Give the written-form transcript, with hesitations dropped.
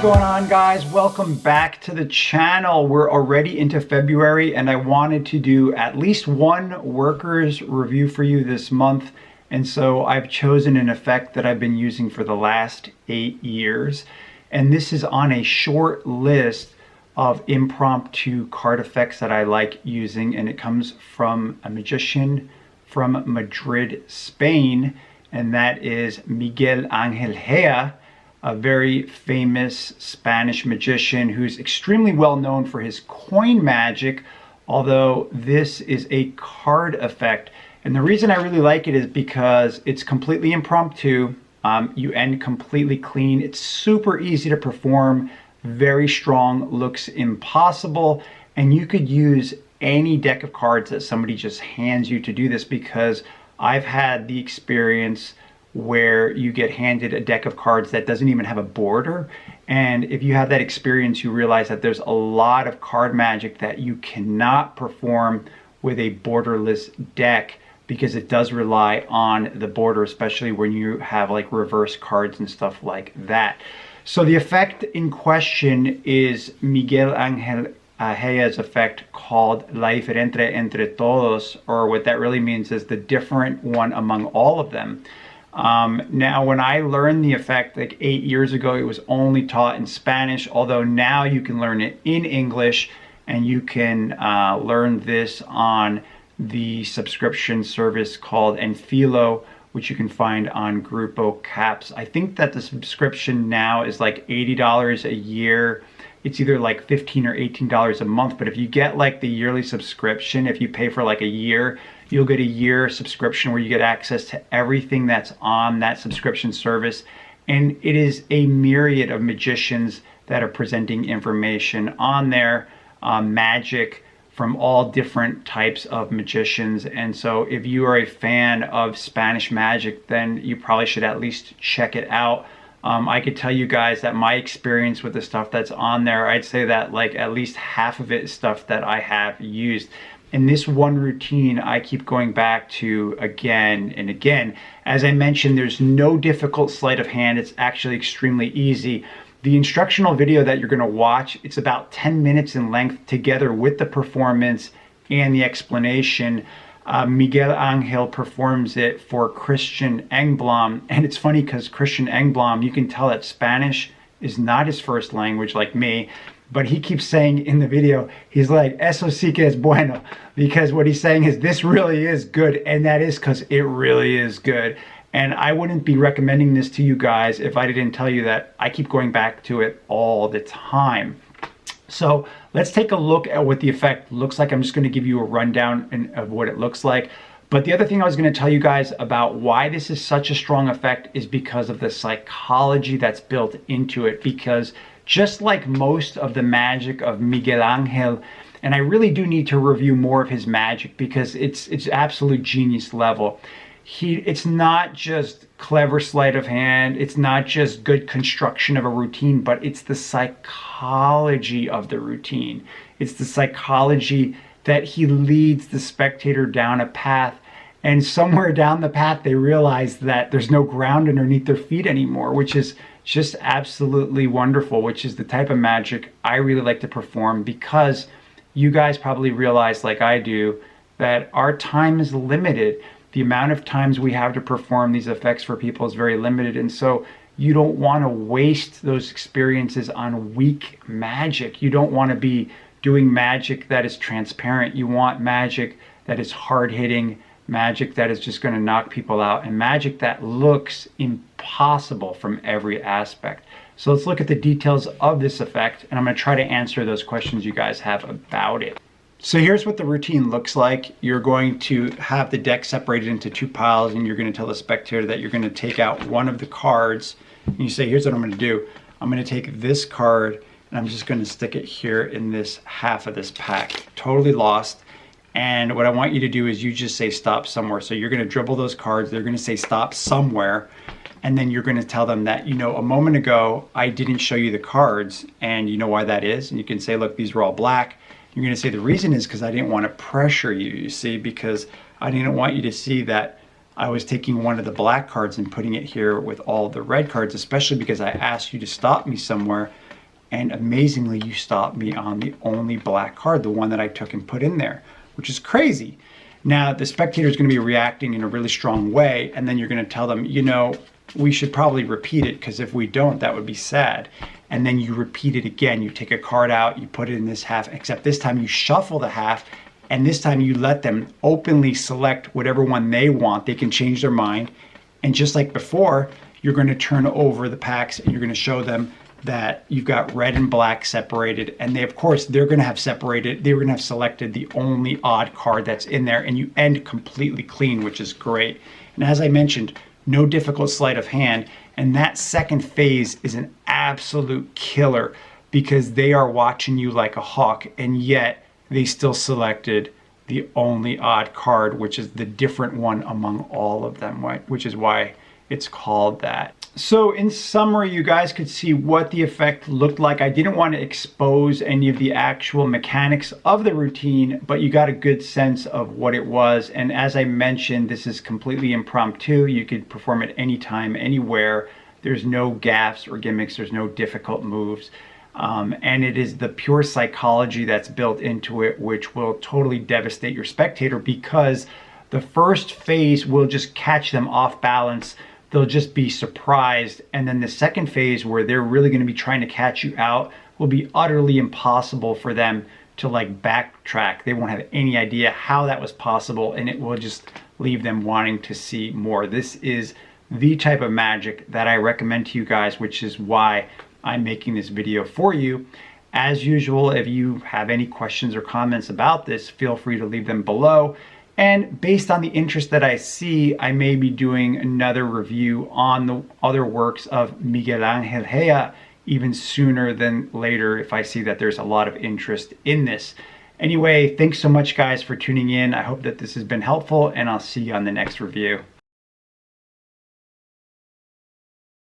going on, guys? Welcome back to the channel. We're already into February and I wanted to do at least one workers review for you this month. And so I've chosen an effect that I've been using for the last 8 years. And this is on a short list of impromptu card effects that I like using. And it comes from a magician from Madrid, Spain. And that is Miguel Angel, a very famous Spanish magician who's extremely well known for his coin magic, although this is a card effect. And the reason I really like it is because it's completely impromptu. You end completely clean. It's super easy to perform, very strong, looks impossible. And you could use any deck of cards that somebody just hands you to do this, because I've had the experience where you get handed a deck of cards that doesn't even have a border. And if you have that experience, you realize that there's a lot of card magic that you cannot perform with a borderless deck, because it does rely on the border, especially when you have like reverse cards and stuff like that. So the effect in question is Miguel Angel Ajea's effect called La Diferente Entre Todos, or what that really means is the different one among all of them. Now, when I learned the effect like 8 years ago, it was only taught in Spanish, although now you can learn it in English, and you can learn this on the subscription service called Enfilo, which you can find on Grupo Caps. I think that the subscription now is like $80 a year. It's either like $15 or $18 a month, but if you get like the yearly subscription, if you pay for like a year, you'll get a year subscription where you get access to everything that's on that subscription service. And it is a myriad of magicians that are presenting information on there, magic from all different types of magicians. And so if you are a fan of Spanish magic, then you probably should at least check it out. I could tell you guys that my experience with the stuff that's on there, I'd say that like at least half of it is stuff that I have used. And this one routine I keep going back to again and again. As I mentioned, there's no difficult sleight of hand. It's actually extremely easy. The instructional video that you're going to watch, it's about 10 minutes in length, together with the performance and the explanation. Miguel Angel performs it for Christian Engblom. And it's funny because Christian Engblom, you can tell that Spanish is not his first language like me, but he keeps saying in the video, he's like, eso sí que es bueno, because what he's saying is this really is good. And that is because it really is good. And I wouldn't be recommending this to you guys if I didn't tell you that I keep going back to it all the time. So let's take a look at what the effect looks like. I'm just going to give you a rundown of what it looks like. But the other thing I was going to tell you guys about why this is such a strong effect is because of the psychology that's built into it. Because just like most of the magic of Miguel Angel, and I really do need to review more of his magic because it's absolute genius level. It's not just clever sleight of hand, it's not just good construction of a routine, but it's the psychology of the routine. It's the psychology that he leads the spectator down a path, and somewhere down the path they realize that there's no ground underneath their feet anymore, which is just absolutely wonderful, which is the type of magic I really like to perform, because you guys probably realize, like I do, that our time is limited. The amount of times we have to perform these effects for people is very limited, and so you don't want to waste those experiences on weak magic. You don't want to be doing magic that is transparent. You want magic that is hard-hitting, magic that is just going to knock people out, and magic that looks impossible from every aspect. So let's look at the details of this effect, and I'm going to try to answer those questions you guys have about it. So here's what the routine looks like. You're going to have the deck separated into 2 piles, and you're going to tell the spectator that you're going to take out one of the cards. And you say, here's what I'm going to do. I'm going to take this card, and I'm just going to stick it here in this half of this pack. Totally lost. And what I want you to do is you just say stop somewhere. So you're going to dribble those cards. They're going to say stop somewhere. And then you're going to tell them that, you know, a moment ago, I didn't show you the cards. And you know why that is? And you can say, look, these were all black. You're going to say the reason is because I didn't want to pressure you, you see, because I didn't want you to see that I was taking one of the black cards and putting it here with all the red cards, especially because I asked you to stop me somewhere. And amazingly, you stopped me on the only black card, the one that I took and put in there, which is crazy. Now, the spectator is going to be reacting in a really strong way, and then you're going to tell them, you know, we should probably repeat it, because if we don't, that would be sad. And then you repeat it again. You take a card out, you put it in this half, except this time you shuffle the half, and this time you let them openly select whatever one they want. They can change their mind. And just like before, you're going to turn over the packs and you're going to show them that you've got red and black separated, and they, of course, they're going to have separated, they're going to have selected the only odd card that's in there, and you end completely clean, which is great. And as I mentioned, no difficult sleight of hand, and that second phase is an absolute killer, because they are watching you like a hawk, and yet they still selected the only odd card, which is the different one among all of them, right? Which is why it's called that. So in summary, you guys could see what the effect looked like. I didn't want to expose any of the actual mechanics of the routine, but you got a good sense of what it was. And as I mentioned, this is completely impromptu. You could perform it anytime, anywhere. There's no gaffes or gimmicks. There's no difficult moves. And it is the pure psychology that's built into it, which will totally devastate your spectator, because the first phase will just catch them off balance. They'll just be surprised. And then the second phase, where they're really going to be trying to catch you out, will be utterly impossible for them to like backtrack. They won't have any idea how that was possible, and it will just leave them wanting to see more. This is the type of magic that I recommend to you guys, which is why I'm making this video for you. As usual, if you have any questions or comments about this, feel free to leave them below. And based on the interest that I see, I may be doing another review on the other works of Miguel Angel even sooner than later, if I see that there's a lot of interest in this. Anyway, thanks so much, guys, for tuning in. I hope that this has been helpful, and I'll see you on the next review.